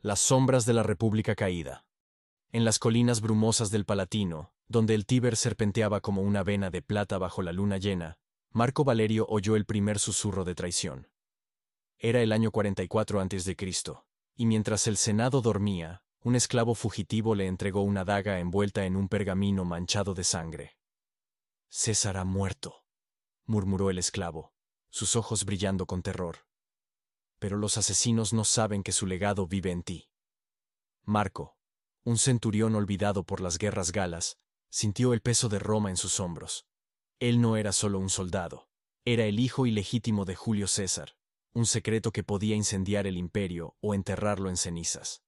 Las sombras de la República caída. En las colinas brumosas del Palatino, donde el Tíber serpenteaba como una vena de plata bajo la luna llena, Marco Valerio oyó el primer susurro de traición. Era el año 44 a.C., y mientras el Senado dormía, un esclavo fugitivo le entregó una daga envuelta en un pergamino manchado de sangre. «César ha muerto», murmuró el esclavo, sus ojos brillando con terror. «Pero los asesinos no saben que su legado vive en ti». Marco, un centurión olvidado por las guerras galas, sintió el peso de Roma en sus hombros. Él no era solo un soldado, era el hijo ilegítimo de Julio César, un secreto que podía incendiar el imperio o enterrarlo en cenizas.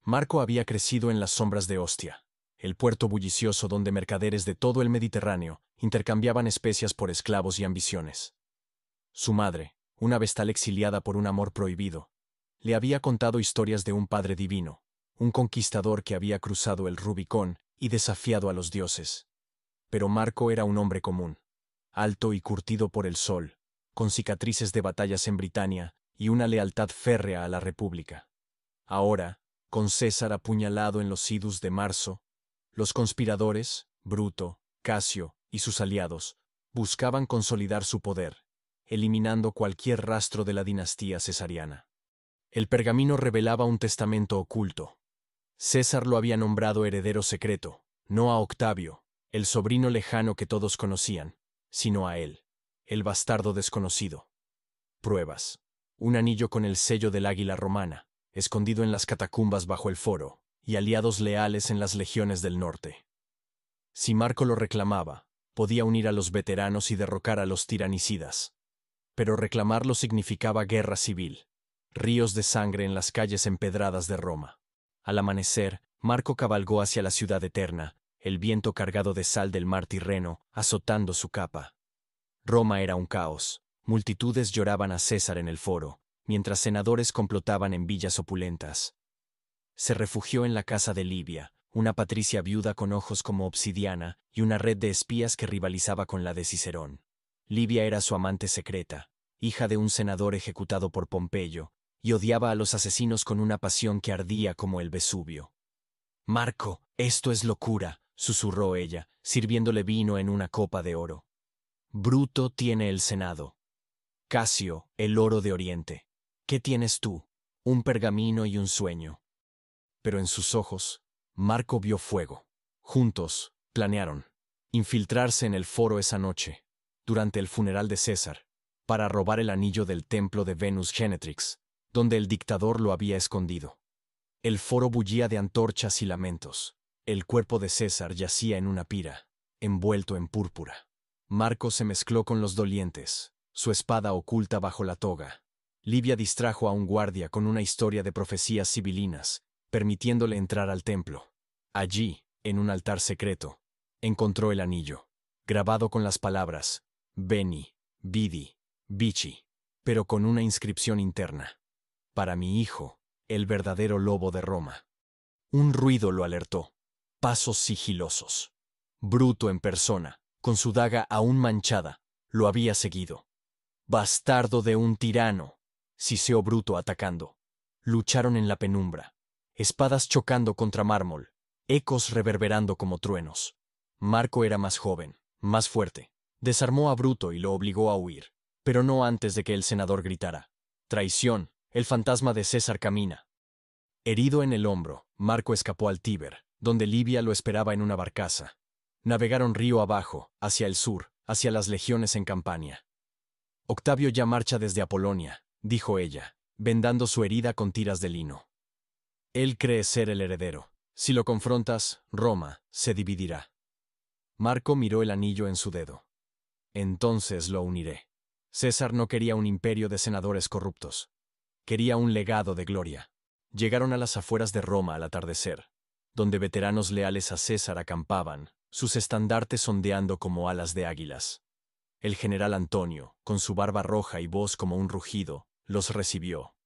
Marco había crecido en las sombras de Ostia, el puerto bullicioso donde mercaderes de todo el Mediterráneo intercambiaban especias por esclavos y ambiciones. Su madre, una vestal exiliada por un amor prohibido, le había contado historias de un padre divino, un conquistador que había cruzado el Rubicón y desafiado a los dioses. Pero Marco era un hombre común, alto y curtido por el sol, con cicatrices de batallas en Britania y una lealtad férrea a la República. Ahora, con César apuñalado en los idus de marzo, los conspiradores, Bruto, Casio y sus aliados, buscaban consolidar su poder, eliminando cualquier rastro de la dinastía cesariana. El pergamino revelaba un testamento oculto. César lo había nombrado heredero secreto, no a Octavio, el sobrino lejano que todos conocían, sino a él, el bastardo desconocido. Pruebas. Un anillo con el sello del águila romana, escondido en las catacumbas bajo el foro, y aliados leales en las legiones del norte. Si Marco lo reclamaba, podía unir a los veteranos y derrocar a los tiranicidas. Pero reclamarlo significaba guerra civil, ríos de sangre en las calles empedradas de Roma. Al amanecer, Marco cabalgó hacia la ciudad eterna, el viento cargado de sal del mar Tirreno azotando su capa. Roma era un caos. Multitudes lloraban a César en el foro, mientras senadores complotaban en villas opulentas. Se refugió en la casa de Livia, una patricia viuda con ojos como obsidiana y una red de espías que rivalizaba con la de Cicerón. Livia era su amante secreta, hija de un senador ejecutado por Pompeyo, y odiaba a los asesinos con una pasión que ardía como el Vesubio. «Marco, esto es locura», susurró ella, sirviéndole vino en una copa de oro. «Bruto tiene el Senado. Casio, el oro de Oriente. ¿Qué tienes tú? Un pergamino y un sueño». Pero en sus ojos, Marco vio fuego. Juntos, planearon infiltrarse en el foro esa noche, durante el funeral de César, para robar el anillo del templo de Venus Genetrix, donde el dictador lo había escondido. El foro bullía de antorchas y lamentos. El cuerpo de César yacía en una pira, envuelto en púrpura. Marco se mezcló con los dolientes, su espada oculta bajo la toga. Livia distrajo a un guardia con una historia de profecías sibilinas, permitiéndole entrar al templo. Allí, en un altar secreto, encontró el anillo, grabado con las palabras Beni, Vidi, Vici, pero con una inscripción interna: «Para mi hijo, el verdadero lobo de Roma». Un ruido lo alertó. Pasos sigilosos. Bruto en persona, con su daga aún manchada, lo había seguido. «Bastardo de un tirano», siseó Bruto atacando. Lucharon en la penumbra, espadas chocando contra mármol, ecos reverberando como truenos. Marco era más joven, más fuerte. Desarmó a Bruto y lo obligó a huir, pero no antes de que el senador gritara: «Traición, el fantasma de César camina». Herido en el hombro, Marco escapó al Tíber, donde Livia lo esperaba en una barcaza. Navegaron río abajo, hacia el sur, hacia las legiones en Campania. «Octavio ya marcha desde Apolonia», dijo ella, vendando su herida con tiras de lino. «Él cree ser el heredero. Si lo confrontas, Roma se dividirá». Marco miró el anillo en su dedo. «Entonces lo uniré». César no quería un imperio de senadores corruptos. Quería un legado de gloria. Llegaron a las afueras de Roma al atardecer, donde veteranos leales a César acampaban, sus estandartes ondeando como alas de águilas. El general Antonio, con su barba roja y voz como un rugido, los recibió.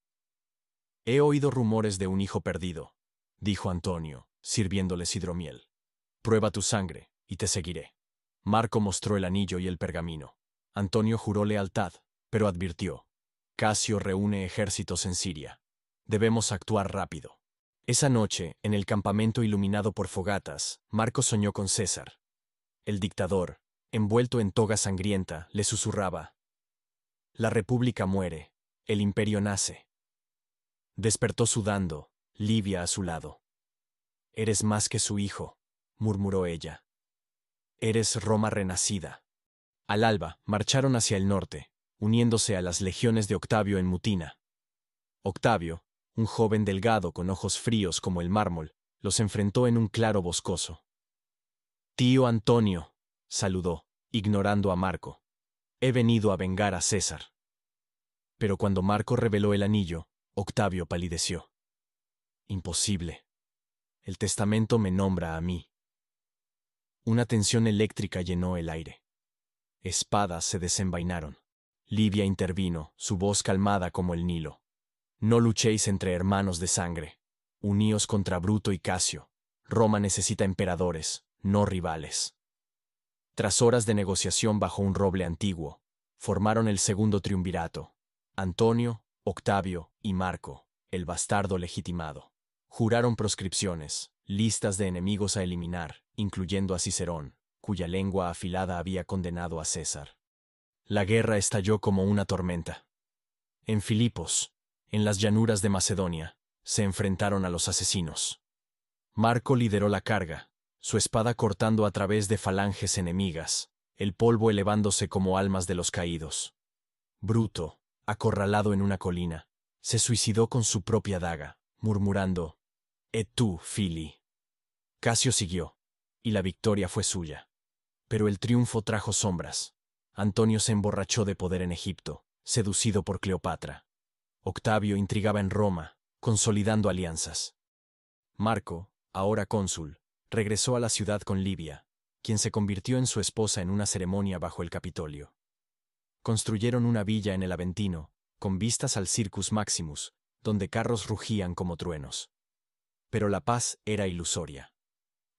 «He oído rumores de un hijo perdido», dijo Antonio, sirviéndoles hidromiel. «Prueba tu sangre, y te seguiré». Marco mostró el anillo y el pergamino. Antonio juró lealtad, pero advirtió: «Casio reúne ejércitos en Siria. Debemos actuar rápido. Esa noche, en el campamento iluminado por fogatas, Marco soñó con César. El dictador, envuelto en toga sangrienta, le susurraba: «La república muere, el imperio nace». Despertó sudando, Livia a su lado. «Eres más que su hijo», murmuró ella. «Eres Roma renacida». Al alba, marcharon hacia el norte, uniéndose a las legiones de Octavio en Mutina. Octavio, un joven delgado con ojos fríos como el mármol, los enfrentó en un claro boscoso. «Tío Antonio», saludó, ignorando a Marco. «He venido a vengar a César». Pero cuando Marco reveló el anillo, Octavio palideció. «Imposible. El testamento me nombra a mí». Una tensión eléctrica llenó el aire. Espadas se desenvainaron. Livia intervino, su voz calmada como el Nilo. «No luchéis entre hermanos de sangre. Uníos contra Bruto y Casio. Roma necesita emperadores, no rivales». Tras horas de negociación bajo un roble antiguo, formaron el segundo triunvirato: Antonio, Octavio y Marco, el bastardo legitimado. Juraron proscripciones, listas de enemigos a eliminar, incluyendo a Cicerón, cuya lengua afilada había condenado a César. La guerra estalló como una tormenta. En Filipos, en las llanuras de Macedonia, se enfrentaron a los asesinos. Marco lideró la carga, su espada cortando a través de falanges enemigas, el polvo elevándose como almas de los caídos. Bruto, acorralado en una colina, se suicidó con su propia daga, murmurando: «Et tu, fili». Casio siguió, y la victoria fue suya. Pero el triunfo trajo sombras. Antonio se emborrachó de poder en Egipto, seducido por Cleopatra. Octavio intrigaba en Roma, consolidando alianzas. Marco, ahora cónsul, regresó a la ciudad con Livia, quien se convirtió en su esposa en una ceremonia bajo el Capitolio. Construyeron una villa en el Aventino, con vistas al Circus Maximus, donde carros rugían como truenos. Pero la paz era ilusoria.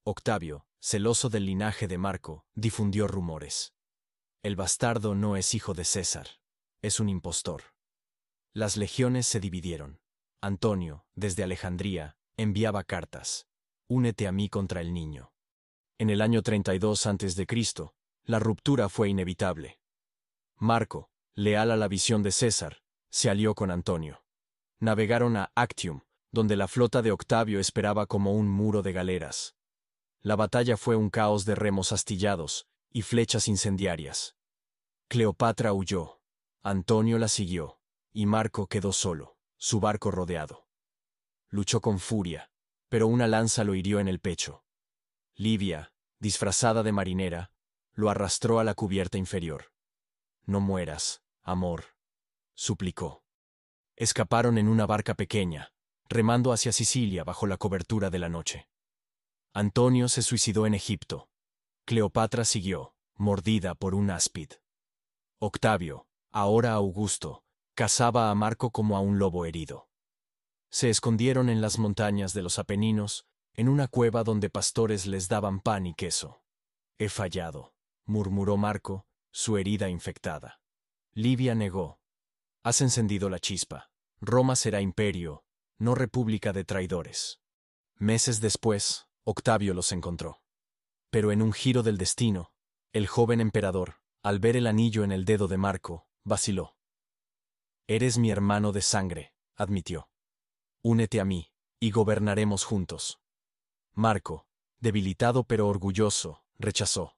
Octavio, celoso del linaje de Marco, difundió rumores. «El bastardo no es hijo de César, es un impostor». Las legiones se dividieron. Antonio, desde Alejandría, enviaba cartas: «Únete a mí contra el niño». En el año 32 a.C., la ruptura fue inevitable. Marco, leal a la visión de César, se alió con Antonio. Navegaron a Actium, donde la flota de Octavio esperaba como un muro de galeras. La batalla fue un caos de remos astillados y flechas incendiarias. Cleopatra huyó, Antonio la siguió, y Marco quedó solo, su barco rodeado. Luchó con furia, pero una lanza lo hirió en el pecho. Livia, disfrazada de marinera, lo arrastró a la cubierta inferior. «No mueras, amor», suplicó. Escaparon en una barca pequeña, remando hacia Sicilia bajo la cobertura de la noche. Antonio se suicidó en Egipto. Cleopatra siguió, mordida por un áspid. Octavio, ahora Augusto, cazaba a Marco como a un lobo herido. Se escondieron en las montañas de los Apeninos, en una cueva donde pastores les daban pan y queso. «He fallado», murmuró Marco, su herida infectada. Livia negó. «Has encendido la chispa. Roma será imperio, no república de traidores». Meses después, Octavio los encontró. Pero en un giro del destino, el joven emperador, al ver el anillo en el dedo de Marco, vaciló. «Eres mi hermano de sangre», admitió. «Únete a mí, y gobernaremos juntos». Marco, debilitado pero orgulloso, rechazó.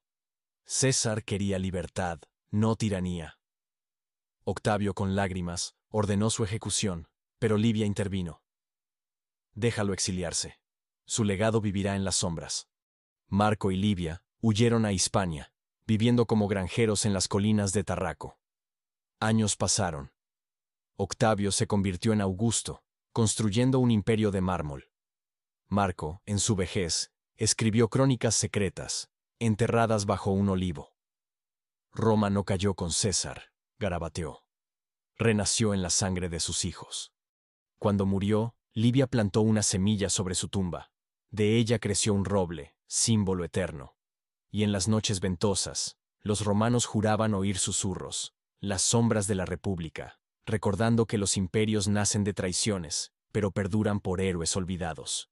César quería libertad, no tiranía. Octavio, con lágrimas, ordenó su ejecución, pero Livia intervino. «Déjalo exiliarse. Su legado vivirá en las sombras». Marco y Livia huyeron a Hispania, viviendo como granjeros en las colinas de Tarraco. Años pasaron. Octavio se convirtió en Augusto, construyendo un imperio de mármol. Marco, en su vejez, escribió crónicas secretas, enterradas bajo un olivo. «Roma no cayó con César», garabateó. «Renació en la sangre de sus hijos». Cuando murió, Livia plantó una semilla sobre su tumba. De ella creció un roble, símbolo eterno. Y en las noches ventosas, los romanos juraban oír susurros, las sombras de la república, recordando que los imperios nacen de traiciones pero perduran por héroes olvidados.